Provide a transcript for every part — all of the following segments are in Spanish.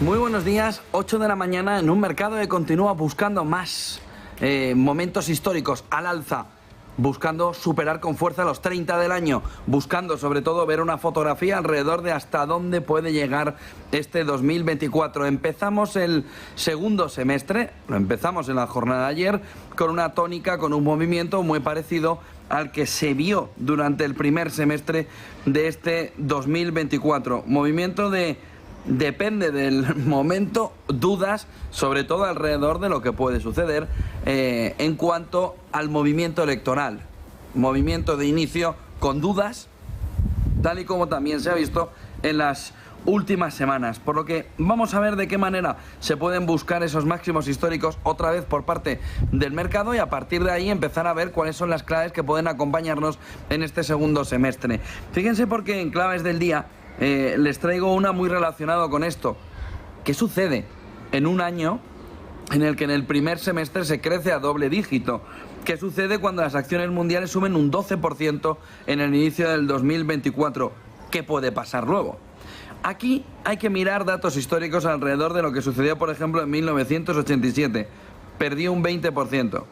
Muy buenos días, 8 de la mañana en un mercado que continúa buscando más momentos históricos al alza, buscando superar con fuerza los 30 del año, buscando sobre todo ver una fotografía alrededor de hasta dónde puede llegar este 2024. Empezamos el segundo semestre, lo empezamos en la jornada de ayer, con una tónica, con un movimiento muy parecido al que se vio durante el primer semestre de este 2024. Movimiento depende del momento, dudas, sobre todo alrededor de lo que puede suceder en cuanto al movimiento electoral. Movimiento de inicio con dudas, tal y como también se ha visto en las últimas semanas. Por lo que vamos a ver de qué manera se pueden buscar esos máximos históricos otra vez por parte del mercado y a partir de ahí empezar a ver cuáles son las claves que pueden acompañarnos en este segundo semestre. Fíjense porque en claves del día les traigo una muy relacionada con esto. ¿Qué sucede en un año en el que en el primer semestre se crece a doble dígito? ¿Qué sucede cuando las acciones mundiales suben un 12% en el inicio del 2024? ¿Qué puede pasar luego? Aquí hay que mirar datos históricos alrededor de lo que sucedió, por ejemplo, en 1987. Perdió un 20%.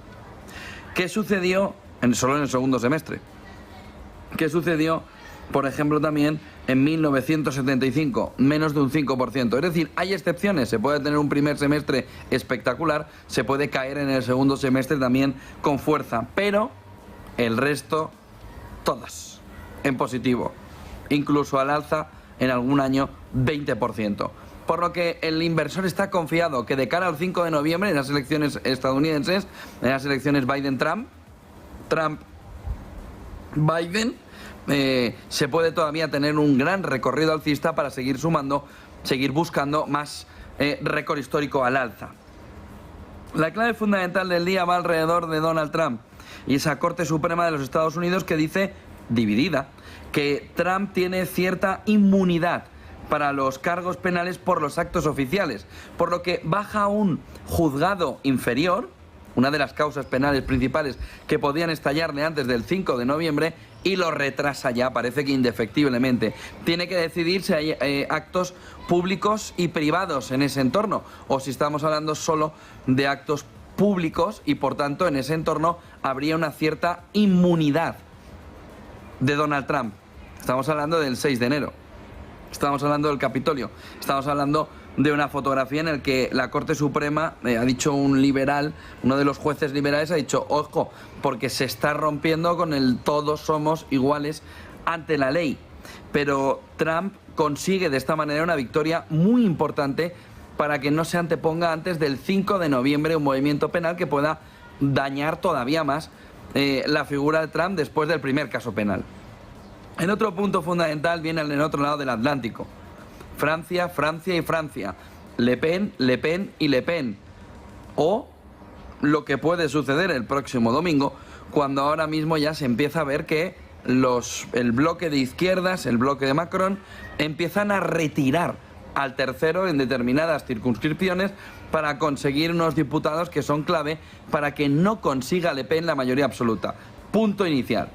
¿Qué sucedió solo en el segundo semestre? ¿Qué sucedió, por ejemplo, también en 1975, menos de un 5%. Es decir, hay excepciones, se puede tener un primer semestre espectacular, se puede caer en el segundo semestre también con fuerza, pero el resto, todas en positivo, incluso al alza en algún año 20%. Por lo que el inversor está confiado que de cara al 5 de noviembre, en las elecciones estadounidenses, en las elecciones Biden-Trump, Trump-Biden, se puede todavía tener un gran recorrido alcista para seguir sumando, seguir buscando más récord histórico al alza. La clave fundamental del día va alrededor de Donald Trump y esa Corte Suprema de los Estados Unidos que dice, dividida, que Trump tiene cierta inmunidad para los cargos penales por los actos oficiales, por lo que baja a un juzgado inferior, una de las causas penales principales que podían estallarle antes del 5 de noviembre, y lo retrasa ya, parece que indefectiblemente. Tiene que decidir si hay actos públicos y privados en ese entorno, o si estamos hablando solo de actos públicos y por tanto en ese entorno habría una cierta inmunidad de Donald Trump. Estamos hablando del 6 de enero, estamos hablando del Capitolio, estamos hablando de una fotografía en la que la Corte Suprema, ha dicho un liberal, uno de los jueces liberales ha dicho, ojo, porque se está rompiendo con el todos somos iguales ante la ley. Pero Trump consigue de esta manera una victoria muy importante para que no se anteponga antes del 5 de noviembre un movimiento penal que pueda dañar todavía más la figura de Trump después del primer caso penal. En otro punto fundamental viene en el otro lado del Atlántico. Francia, Francia y Francia. Le Pen, Le Pen y Le Pen. O lo que puede suceder el próximo domingo, cuando ahora mismo ya se empieza a ver que el bloque de izquierdas, el bloque de Macron, empiezan a retirar al tercero en determinadas circunscripciones para conseguir unos diputados que son clave para que no consiga Le Pen la mayoría absoluta. Punto inicial.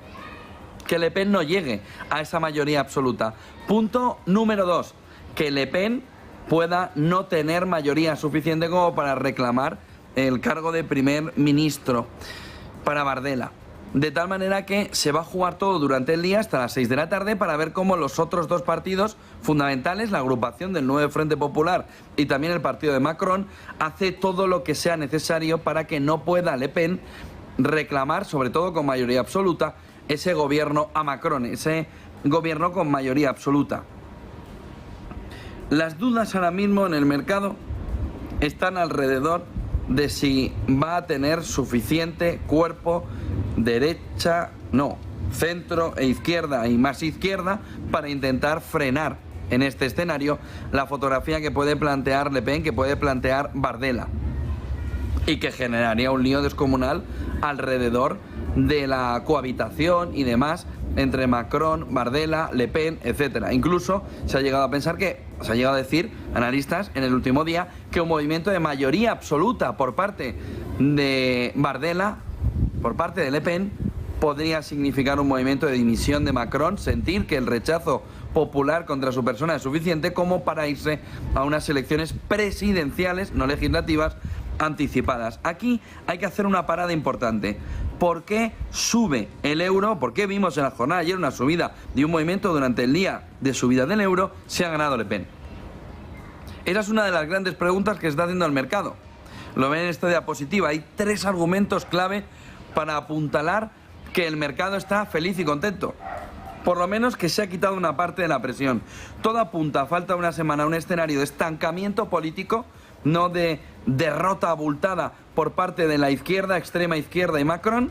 Que Le Pen no llegue a esa mayoría absoluta. Punto número 2. Que Le Pen pueda no tener mayoría suficiente como para reclamar el cargo de primer ministro para Bardella. De tal manera que se va a jugar todo durante el día hasta las 6 de la tarde para ver cómo los otros dos partidos fundamentales, la agrupación del Nuevo Frente Popular y también el partido de Macron, hace todo lo que sea necesario para que no pueda Le Pen reclamar, sobre todo con mayoría absoluta, ese gobierno a Macron, ese gobierno con mayoría absoluta. Las dudas ahora mismo en el mercado están alrededor de si va a tener suficiente cuerpo centro e izquierda y más izquierda para intentar frenar en este escenario la fotografía que puede plantear Le Pen, que puede plantear Bardella, y que generaría un lío descomunal alrededor de la cohabitación y demás entre Macron, Bardella, Le Pen, etcétera. Incluso se ha llegado a pensar se ha llegado a decir, analistas, en el último día, que un movimiento de mayoría absoluta por parte de Bardella, por parte de Le Pen, podría significar un movimiento de dimisión de Macron, sentir que el rechazo popular contra su persona es suficiente como para irse a unas elecciones presidenciales, no legislativas, anticipadas. Aquí hay que hacer una parada importante. ¿Por qué sube el euro? ¿Por qué vimos en la jornada de ayer una subida de un movimiento durante el día de subida del euro? Se ha ganado Le Pen. Esa es una de las grandes preguntas que está haciendo el mercado. Lo ven en esta diapositiva. Hay 3 argumentos clave para apuntalar que el mercado está feliz y contento. Por lo menos que se ha quitado una parte de la presión. Todo apunta, a falta de una semana, a un escenario de estancamiento político, no de derrota abultada por parte de la izquierda, extrema izquierda y Macron,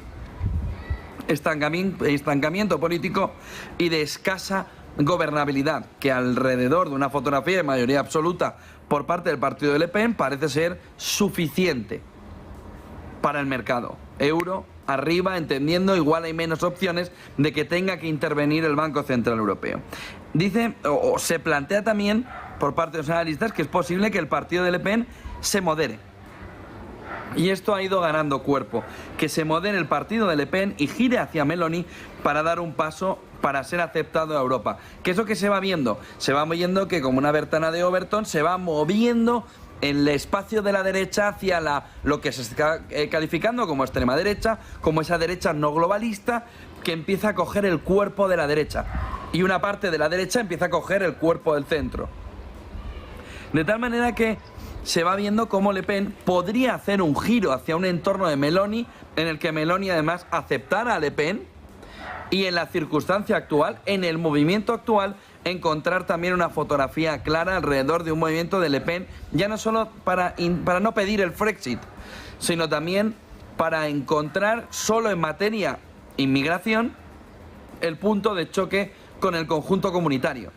estancamiento político y de escasa gobernabilidad, que alrededor de una fotografía de mayoría absoluta por parte del partido de Le Pen parece ser suficiente para el mercado. Euro arriba, entendiendo igual hay menos opciones de que tenga que intervenir el Banco Central Europeo. Dice, o se plantea también por parte de los analistas, que es posible que el partido de Le Pen se modere. Y esto ha ido ganando cuerpo, que se modere el partido de Le Pen y gire hacia Meloni para dar un paso para ser aceptado en Europa. ¿Qué es lo que se va viendo? Se va viendo que, como una ventana de Overton, se va moviendo el espacio de la derecha hacia lo que se está calificando como extrema derecha, como esa derecha no globalista que empieza a coger el cuerpo de la derecha. Y una parte de la derecha empieza a coger el cuerpo del centro. De tal manera que se va viendo cómo Le Pen podría hacer un giro hacia un entorno de Meloni, en el que Meloni además aceptara a Le Pen, y en la circunstancia actual, en el movimiento actual, encontrar también una fotografía clara alrededor de un movimiento de Le Pen, ya no solo para no pedir el Frexit, sino también para encontrar solo en materia inmigración el punto de choque con el conjunto comunitario.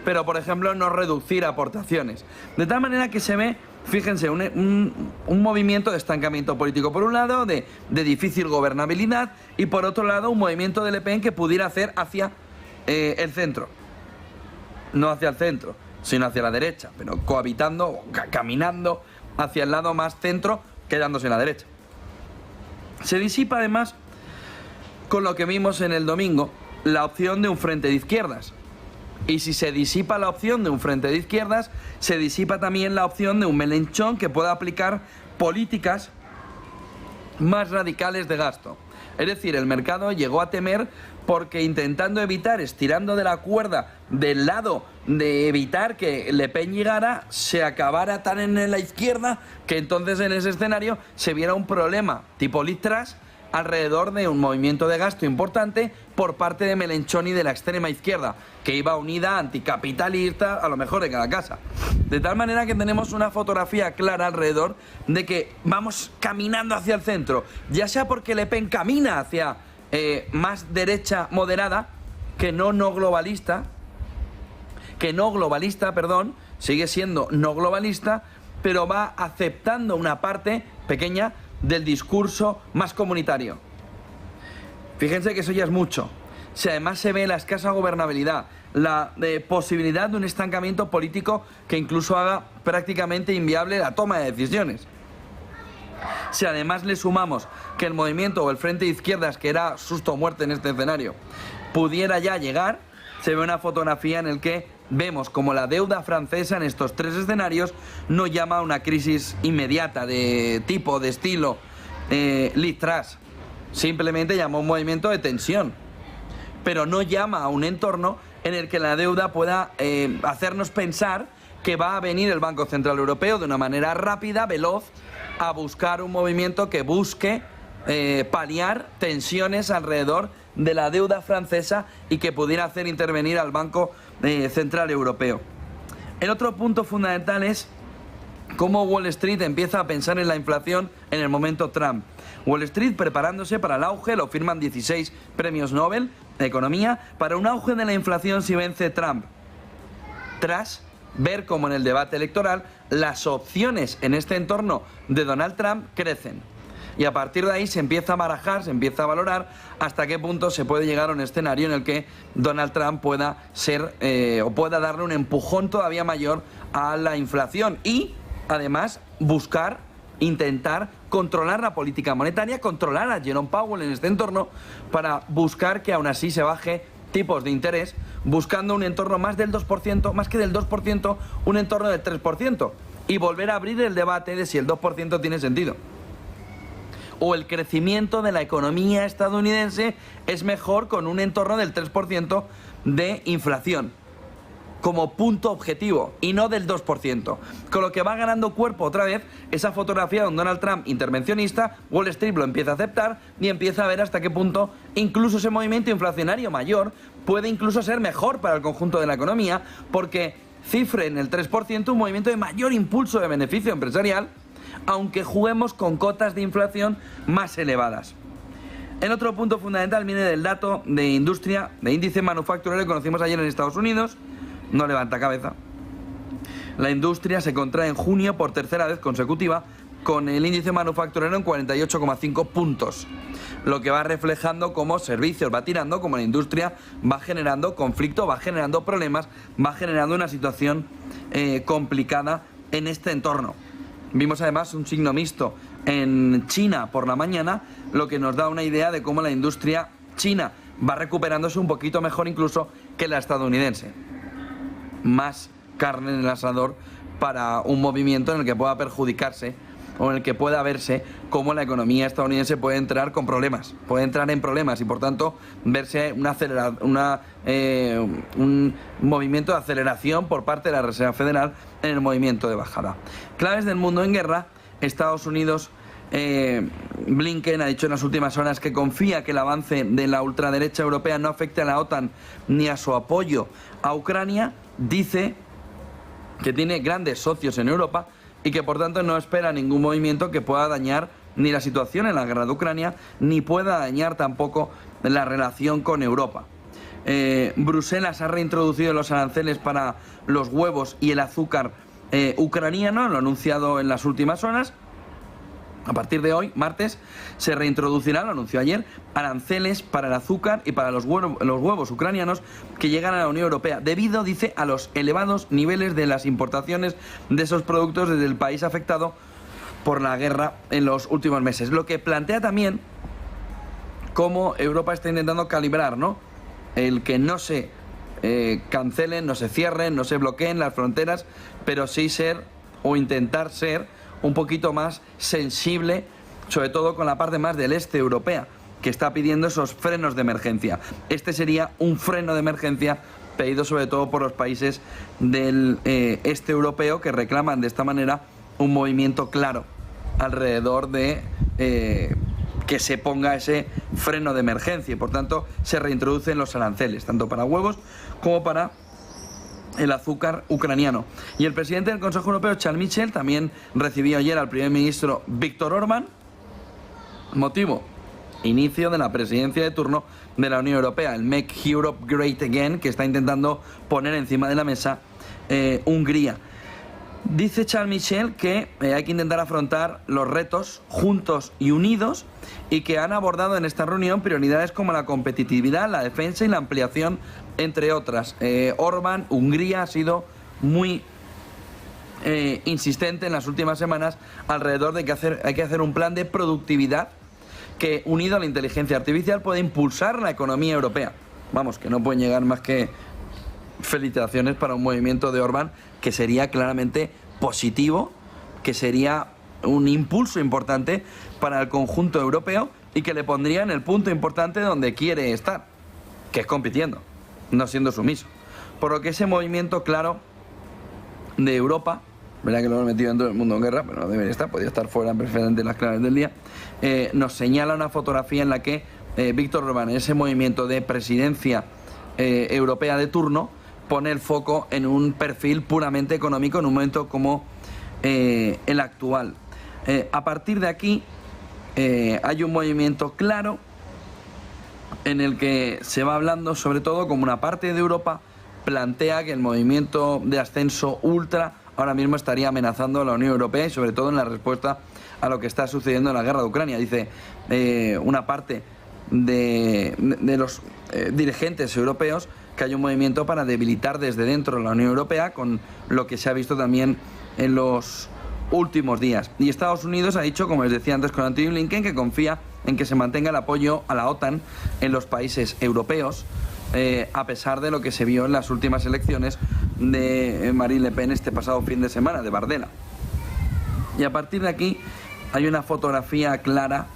Pero, por ejemplo, no reducir aportaciones. De tal manera que se ve, fíjense, un movimiento de estancamiento político, por un lado, de difícil gobernabilidad, y por otro lado, un movimiento de Le Pen que pudiera hacer hacia el centro. No hacia el centro, sino hacia la derecha, pero cohabitando, caminando hacia el lado más centro, quedándose en la derecha. Se disipa, además, con lo que vimos en el domingo, la opción de un frente de izquierdas. Y si se disipa la opción de un frente de izquierdas, se disipa también la opción de un Mélenchon que pueda aplicar políticas más radicales de gasto. Es decir, el mercado llegó a temer porque, intentando evitar, estirando de la cuerda del lado de evitar que Le Pen llegara, se acabara tan en la izquierda que entonces en ese escenario se viera un problema tipo Liz Truss alrededor de un movimiento de gasto importante por parte de Mélenchon y de la extrema izquierda, que iba unida, anticapitalista, a lo mejor de cada casa. De tal manera que tenemos una fotografía clara alrededor de que vamos caminando hacia el centro, ya sea porque Le Pen camina hacia más derecha moderada, que no globalista, sigue siendo no globalista, pero va aceptando una parte pequeña del discurso más comunitario. Fíjense que eso ya es mucho. Si además se ve la escasa gobernabilidad, la posibilidad de un estancamiento político que incluso haga prácticamente inviable la toma de decisiones. Si además le sumamos que el movimiento o el frente de izquierdas, que era susto o muerte en este escenario, pudiera ya llegar, se ve una fotografía en la que vemos como la deuda francesa en estos 3 escenarios no llama a una crisis inmediata de tipo, de estilo Liz Truss. Simplemente llama a un movimiento de tensión, pero no llama a un entorno en el que la deuda pueda hacernos pensar que va a venir el Banco Central Europeo de una manera rápida, veloz, a buscar un movimiento que busque paliar tensiones alrededor de la deuda francesa y que pudiera hacer intervenir al Banco Central Europeo. El otro punto fundamental es cómo Wall Street empieza a pensar en la inflación en el momento Trump. Wall Street preparándose para el auge, lo firman 16 premios Nobel de Economía, para un auge de la inflación si vence Trump. Tras ver cómo en el debate electoral las opciones en este entorno de Donald Trump crecen. Y a partir de ahí se empieza a barajar, se empieza a valorar hasta qué punto se puede llegar a un escenario en el que Donald Trump pueda ser o pueda darle un empujón todavía mayor a la inflación y además intentar controlar la política monetaria, controlar a Jerome Powell en este entorno para buscar que aún así se baje tipos de interés, buscando un entorno más del 2%, más que del 2%, un entorno del 3%, y volver a abrir el debate de si el 2% tiene sentido. O el crecimiento de la economía estadounidense es mejor con un entorno del 3% de inflación como punto objetivo y no del 2%. Con lo que va ganando cuerpo otra vez esa fotografía de un Donald Trump intervencionista. Wall Street lo empieza a aceptar y empieza a ver hasta qué punto incluso ese movimiento inflacionario mayor puede incluso ser mejor para el conjunto de la economía, porque cifre en el 3% un movimiento de mayor impulso de beneficio empresarial, aunque juguemos con cotas de inflación más elevadas. El otro punto fundamental viene del dato de industria, de índice manufacturero que conocimos ayer en Estados Unidos. No levanta cabeza. La industria se contrae en junio por tercera vez consecutiva, con el índice manufacturero en 48,5 puntos, lo que va reflejando cómo servicios va tirando, cómo la industria va generando conflicto, va generando problemas, va generando una situación complicada en este entorno. Vimos además un signo mixto en China por la mañana, lo que nos da una idea de cómo la industria china va recuperándose un poquito mejor incluso que la estadounidense. Más carne en el asador para un movimiento en el que pueda perjudicarse o en el que pueda verse cómo la economía estadounidense puede entrar con problemas, puede entrar en problemas y por tanto verse un movimiento de aceleración por parte de la Reserva Federal en el movimiento de bajada. Claves del mundo en guerra. Estados Unidos, Blinken ha dicho en las últimas horas que confía que el avance de la ultraderecha europea no afecte a la OTAN ni a su apoyo a Ucrania. Dice que tiene grandes socios en Europa y que por tanto no espera ningún movimiento que pueda dañar ni la situación en la guerra de Ucrania, ni pueda dañar tampoco la relación con Europa. Bruselas ha reintroducido los aranceles para los huevos y el azúcar ucraniano, lo ha anunciado en las últimas horas. A partir de hoy, martes, se reintroducirá, lo anunció ayer, aranceles para el azúcar y para los huevos ucranianos que llegan a la Unión Europea, debido, dice, a los elevados niveles de las importaciones de esos productos desde el país afectado por la guerra en los últimos meses. Lo que plantea también cómo Europa está intentando calibrar, ¿no?, el que no se cancelen, no se cierren, no se bloqueen las fronteras, pero sí ser o intentar ser un poquito más sensible, sobre todo con la parte más del este europea, que está pidiendo esos frenos de emergencia. Este sería un freno de emergencia pedido sobre todo por los países del este europeo, que reclaman de esta manera un movimiento claro alrededor de que se ponga ese freno de emergencia y por tanto se reintroducen los aranceles, tanto para huevos como para el azúcar ucraniano. Y el presidente del Consejo Europeo, Charles Michel, también recibió ayer al primer ministro Viktor Orbán. Motivo: inicio de la presidencia de turno de la Unión Europea, el Make Europe Great Again, que está intentando poner encima de la mesa Hungría. Dice Charles Michel que hay que intentar afrontar los retos juntos y unidos y que han abordado en esta reunión prioridades como la competitividad, la defensa y la ampliación, entre otras. Orbán, Hungría, ha sido muy insistente en las últimas semanas alrededor de que hay que hacer un plan de productividad que, unido a la inteligencia artificial, puede impulsar la economía europea. Vamos, que no pueden llegar más que felicitaciones para un movimiento de Orbán que sería claramente positivo, que sería un impulso importante para el conjunto europeo y que le pondría en el punto importante donde quiere estar, que es compitiendo, no siendo sumiso. Por lo que ese movimiento claro de Europa, verdad que lo hemos metido dentro del mundo en guerra, pero no debería estar, podría estar fuera perfectamente de las claves del día, nos señala una fotografía en la que Viktor Orbán, en ese movimiento de presidencia europea de turno, pone el foco en un perfil puramente económico en un momento como el actual. A partir de aquí hay un movimiento claro en el que se va hablando, sobre todo, como una parte de Europa plantea que el movimiento de ascenso ultra ahora mismo estaría amenazando a la Unión Europea y sobre todo en la respuesta a lo que está sucediendo en la guerra de Ucrania. Dice una parte de los dirigentes europeos que hay un movimiento para debilitar desde dentro la Unión Europea, con lo que se ha visto también en los últimos días. Y Estados Unidos ha dicho, como les decía antes con Antony Blinken, que confía en que se mantenga el apoyo a la OTAN en los países europeos, a pesar de lo que se vio en las últimas elecciones de Marine Le Pen este pasado fin de semana, de Bardella. Y a partir de aquí hay una fotografía clara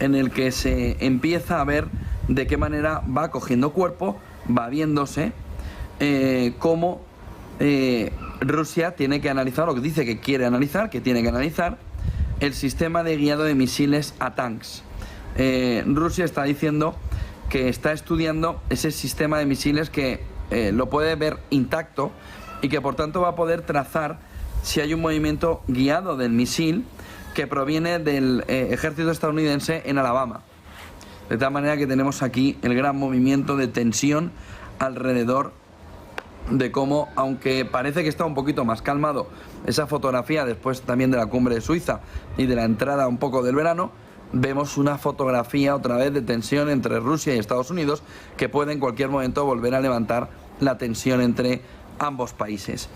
en el que se empieza a ver de qué manera va cogiendo cuerpo, va viéndose cómo Rusia tiene que analizar, lo que dice que quiere analizar, que tiene que analizar, el sistema de guiado de misiles ATACMS. Rusia está diciendo que está estudiando ese sistema de misiles que lo puede ver intacto y que por tanto va a poder trazar si hay un movimiento guiado del misil que proviene del ejército estadounidense en Alabama. De tal manera que tenemos aquí el gran movimiento de tensión alrededor de cómo, aunque parece que está un poquito más calmado esa fotografía después también de la cumbre de Suiza y de la entrada un poco del verano, vemos una fotografía otra vez de tensión entre Rusia y Estados Unidos que puede en cualquier momento volver a levantar la tensión entre ambos países.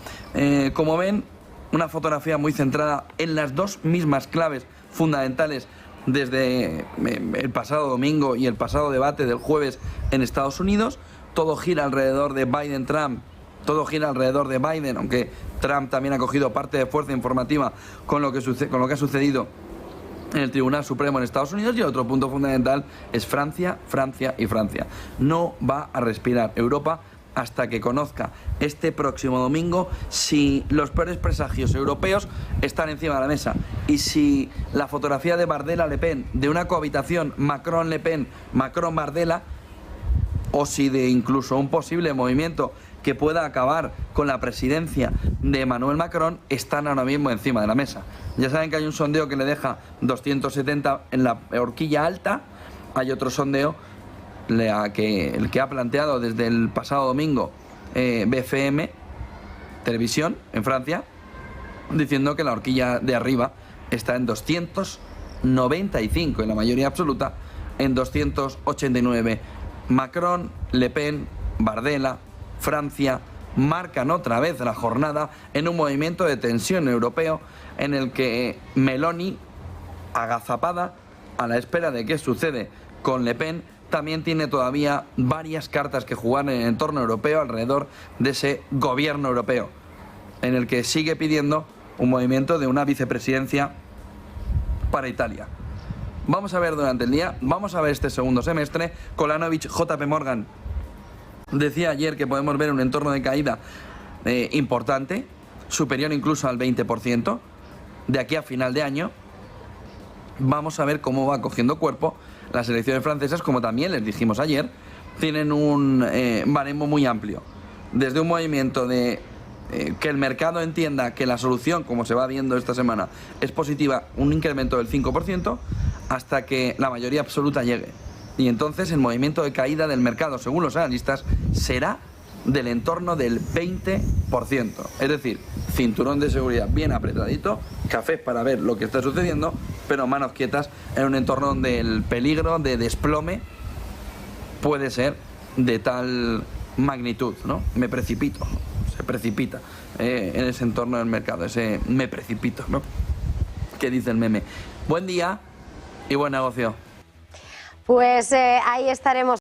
Como ven, una fotografía muy centrada en las dos mismas claves fundamentales desde el pasado domingo y el pasado debate del jueves en Estados Unidos. Todo gira alrededor de Biden-Trump, todo gira alrededor de Biden, aunque Trump también ha cogido parte de fuerza informativa con lo que ha sucedido en el Tribunal Supremo en Estados Unidos. Y el otro punto fundamental es Francia, Francia y Francia. No va a respirar Europa hasta que conozca este próximo domingo si los peores presagios europeos están encima de la mesa y si la fotografía de Bardella-Le Pen, de una cohabitación Macron-Le Pen, Macron-Bardella, o si de incluso un posible movimiento que pueda acabar con la presidencia de Emmanuel Macron, están ahora mismo encima de la mesa. Ya saben que hay un sondeo que le deja 270 en la horquilla alta, hay otro sondeo, el que ha planteado desde el pasado domingo BFM Televisión en Francia, diciendo que la horquilla de arriba está en 295, en la mayoría absoluta en 289. Macron, Le Pen, Bardella, Francia marcan otra vez la jornada en un movimiento de tensión europeo en el que Meloni, agazapada a la espera de qué sucede con Le Pen, también tiene todavía varias cartas que jugar en el entorno europeo alrededor de ese gobierno europeo, en el que sigue pidiendo un movimiento de una vicepresidencia para Italia. Vamos a ver durante el día, vamos a ver este segundo semestre. Kolanovich, JP Morgan, decía ayer que podemos ver un entorno de caída importante, superior incluso al 20%, de aquí a final de año. Vamos a ver cómo va cogiendo cuerpo. Las elecciones francesas, como también les dijimos ayer, tienen un baremo muy amplio. Desde un movimiento de que el mercado entienda que la solución, como se va viendo esta semana, es positiva, un incremento del 5%, hasta que la mayoría absoluta llegue. Y entonces el movimiento de caída del mercado, según los analistas, será del entorno del 20%. Es decir, cinturón de seguridad bien apretadito, cafés para ver lo que está sucediendo, pero manos quietas en un entorno donde el peligro de desplome puede ser de tal magnitud, ¿no? Me precipito, se precipita en ese entorno del mercado, ese me precipito, ¿no? ¿Qué dice el meme? Buen día y buen negocio. Pues ahí estaremos.